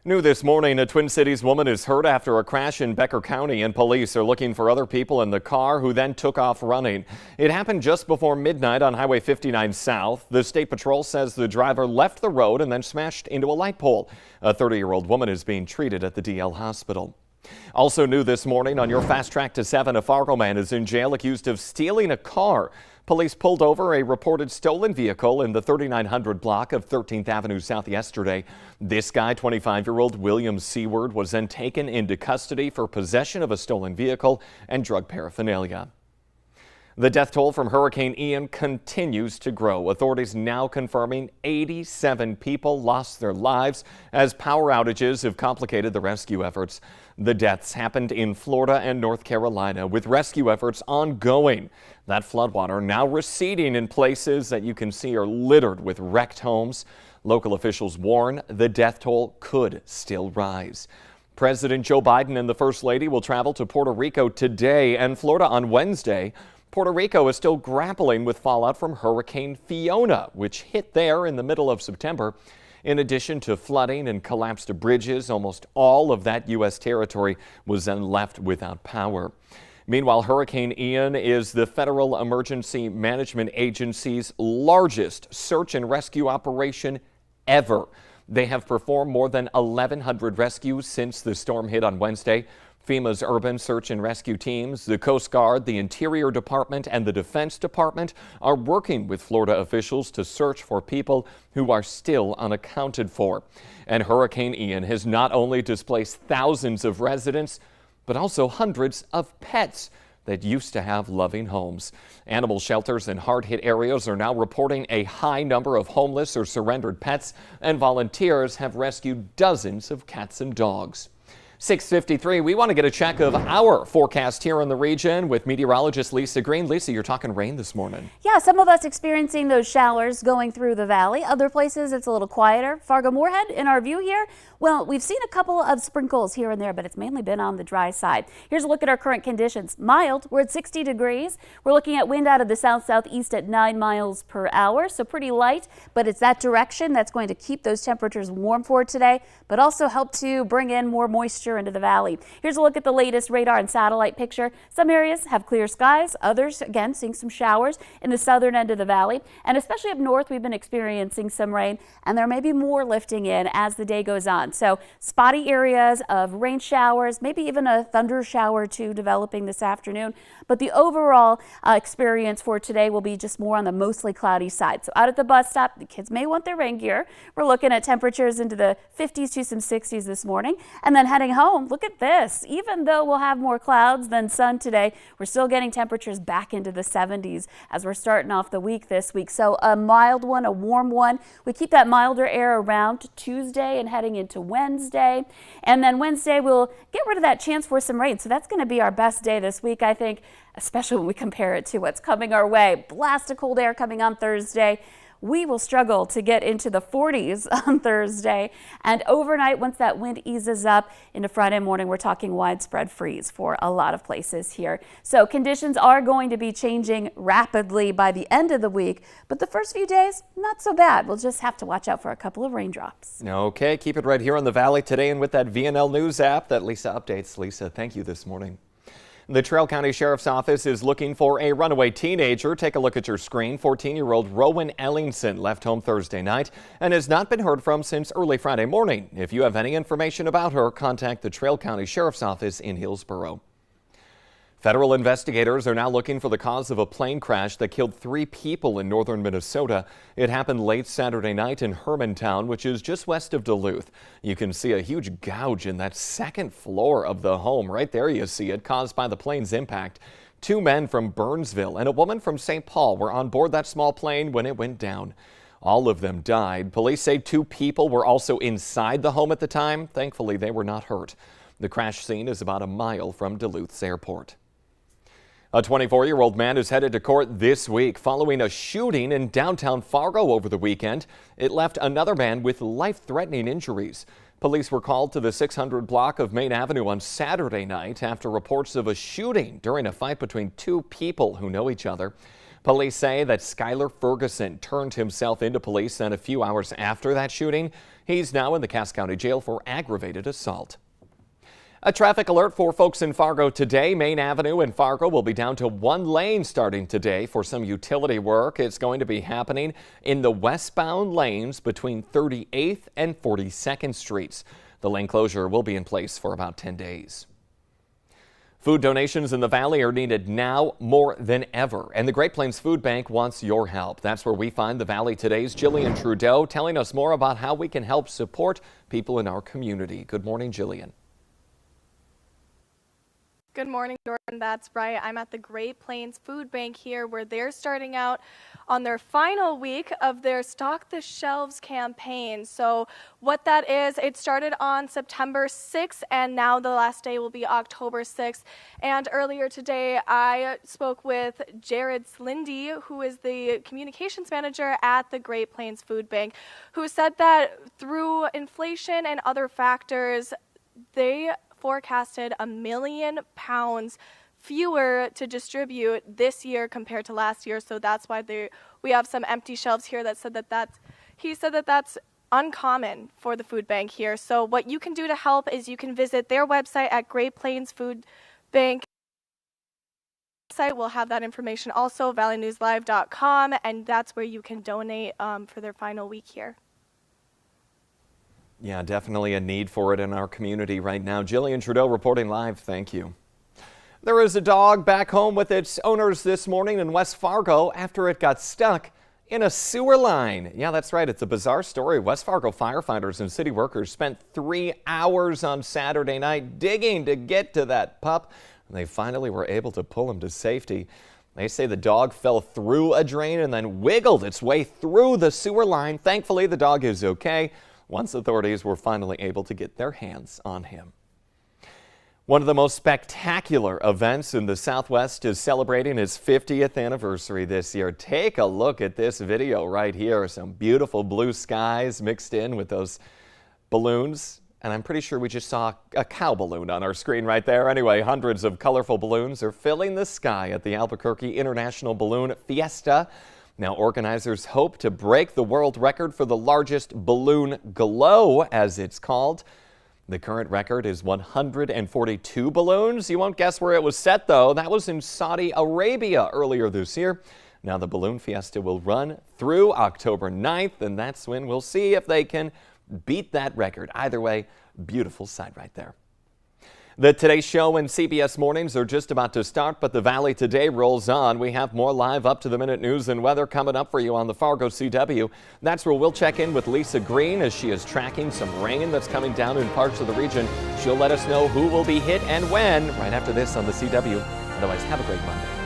New this morning, a Twin Cities woman is hurt after a crash in Becker County, and police are looking for other people in the car who then took off running. It happened just before midnight on Highway 59 South. The State Patrol says the driver left the road and then smashed into a light pole. A 30-year-old woman is being treated at the DL hospital. Also new this morning on your Fast Track to 7, a Fargo man is in jail accused of stealing a car. Police pulled over a reported stolen vehicle in the 3900 block of 13th Avenue South yesterday. This guy, 25-year-old William Seward, was then taken into custody for possession of a stolen vehicle and drug paraphernalia. The death toll from Hurricane Ian continues to grow. Authorities now confirming 87 people lost their lives as power outages have complicated the rescue efforts. The deaths happened in Florida and North Carolina, with rescue efforts ongoing. That floodwater now receding in places that you can see are littered with wrecked homes. Local officials warn the death toll could still rise. President Joe Biden and the First Lady will travel to Puerto Rico today and Florida on Wednesday. Puerto Rico is still grappling with fallout from Hurricane Fiona, which hit there in the middle of September. In addition to flooding and collapsed bridges, almost all of that U.S. territory was then left without power. Meanwhile, Hurricane Ian is the Federal Emergency Management Agency's largest search and rescue operation ever. They have performed more than 1,100 rescues since the storm hit on Wednesday. FEMA's urban search and rescue teams, the Coast Guard, the Interior Department, and the Defense Department are working with Florida officials to search for people who are still unaccounted for. And Hurricane Ian has not only displaced thousands of residents, but also hundreds of pets that used to have loving homes. Animal shelters in hard-hit areas are now reporting a high number of homeless or surrendered pets, and volunteers have rescued dozens of cats and dogs. 6:53, we want to get a check of our forecast here in the region with meteorologist Lisa Green. Lisa, you're talking rain this morning. Yeah, some of us experiencing those showers going through the valley. Other places it's a little quieter. Fargo-Moorhead in our view here, well, we've seen a couple of sprinkles here and there, but it's mainly been on the dry side. Here's a look at our current conditions. Mild, we're at 60 degrees. We're looking at wind out of the south-southeast at 9 miles per hour, so pretty light, but it's that direction that's going to keep those temperatures warm for today, but also help to bring in more moisture into the valley. Here's a look at the latest radar and satellite picture. Some areas have clear skies, others again seeing some showers in the southern end of the valley, and especially up north we've been experiencing some rain, and there may be more lifting in as the day goes on. So spotty areas of rain showers, maybe even a thunder shower or two developing this afternoon, but the overall experience for today will be just more on the mostly cloudy side. So out at the bus stop, the kids may want their rain gear. We're looking at temperatures into the 50s to some 60s this morning, and then heading home, look at this. Even though we'll have more clouds than sun today, we're still getting temperatures back into the 70s as we're starting off the week this week. So a mild one, a warm one. We keep that milder air around Tuesday and heading into Wednesday. And then Wednesday, we'll get rid of that chance for some rain. So that's going to be our best day this week, I think, especially when we compare it to what's coming our way. Blast of cold air coming on Thursday. We will struggle to get into the 40s on Thursday, and overnight, once that wind eases up into Friday morning, we're talking widespread freeze for a lot of places here. So conditions are going to be changing rapidly by the end of the week, but the first few days, not so bad. We'll just have to watch out for a couple of raindrops. Okay, keep it right here on the Valley today and with that VNL News app that Lisa updates. Lisa, thank you this morning. The Traill County Sheriff's Office is looking for a runaway teenager. Take a look at your screen. 14-year-old Rowan Ellingson left home Thursday night and has not been heard from since early Friday morning. If you have any information about her, contact the Traill County Sheriff's Office in Hillsborough. Federal investigators are now looking for the cause of a plane crash that killed 3 people in northern Minnesota. It happened late Saturday night in Hermantown, which is just west of Duluth. You can see a huge gouge in that second floor of the home. Right there you see it, caused by the plane's impact. 2 men from Burnsville and a woman from St. Paul were on board that small plane when it went down. All of them died. Police say 2 people were also inside the home at the time. Thankfully, they were not hurt. The crash scene is about a mile from Duluth's airport. A 24-year-old man is headed to court this week following a shooting in downtown Fargo over the weekend. It left another man with life-threatening injuries. Police were called to the 600 block of Main Avenue on Saturday night after reports of a shooting during a fight between 2 people who know each other. Police say that Skylar Ferguson turned himself into police, and a few hours after that shooting, He's now in the Cass County Jail for aggravated assault. A traffic alert for folks in Fargo today. Main Avenue in Fargo will be down to one lane starting today for some utility work. It's going to be happening in the westbound lanes between 38th and 42nd Streets. The lane closure will be in place for about 10 days. Food donations in the valley are needed now more than ever, and the Great Plains Food Bank wants your help. That's where we find the Valley Today's Jillian Trudeau telling us more about how we can help support people in our community. Good morning, Jillian. Good morning, Jordan. That's right. I'm at the Great Plains Food Bank here, where they're starting out on their final week of their Stock the Shelves campaign. So what that is, it started on September 6th, and now the last day will be October 6th. And earlier today, I spoke with Jared Slindy, who is the communications manager at the Great Plains Food Bank, who said that through inflation and other factors, they forecasted 1 million pounds fewer to distribute this year compared to last year. So that's why we have some empty shelves here. He said that that's uncommon for the food bank here. So what you can do to help is you can visit their website at Great Plains Food Bank. We'll have that information also, valleynewslive.com, and that's where you can donate for their final week here. Yeah, definitely a need for it in our community right now. Jillian Trudeau reporting live. Thank you. There is a dog back home with its owners this morning in West Fargo after it got stuck in a sewer line. Yeah, that's right. It's a bizarre story. West Fargo firefighters and city workers spent 3 hours on Saturday night digging to get to that pup. And they finally were able to pull him to safety. They say the dog fell through a drain and then wiggled its way through the sewer line. Thankfully, the dog is okay, once authorities were finally able to get their hands on him. One of the most spectacular events in the Southwest is celebrating its 50th anniversary this year. Take a look at this video right here. Some beautiful blue skies mixed in with those balloons. And I'm pretty sure we just saw a cow balloon on our screen right there. Anyway, hundreds of colorful balloons are filling the sky at the Albuquerque International Balloon Fiesta. Now, organizers hope to break the world record for the largest balloon glow, as it's called. The current record is 142 balloons. You won't guess where it was set, though. That was in Saudi Arabia earlier this year. Now, the Balloon Fiesta will run through October 9th, and that's when we'll see if they can beat that record. Either way, beautiful sight right there. The Today Show and CBS Mornings are just about to start, but the Valley Today rolls on. We have more live up-to-the-minute news and weather coming up for you on the Fargo CW. That's where we'll check in with Lisa Green as she is tracking some rain that's coming down in parts of the region. She'll let us know who will be hit and when right after this on the CW. Otherwise, have a great Monday.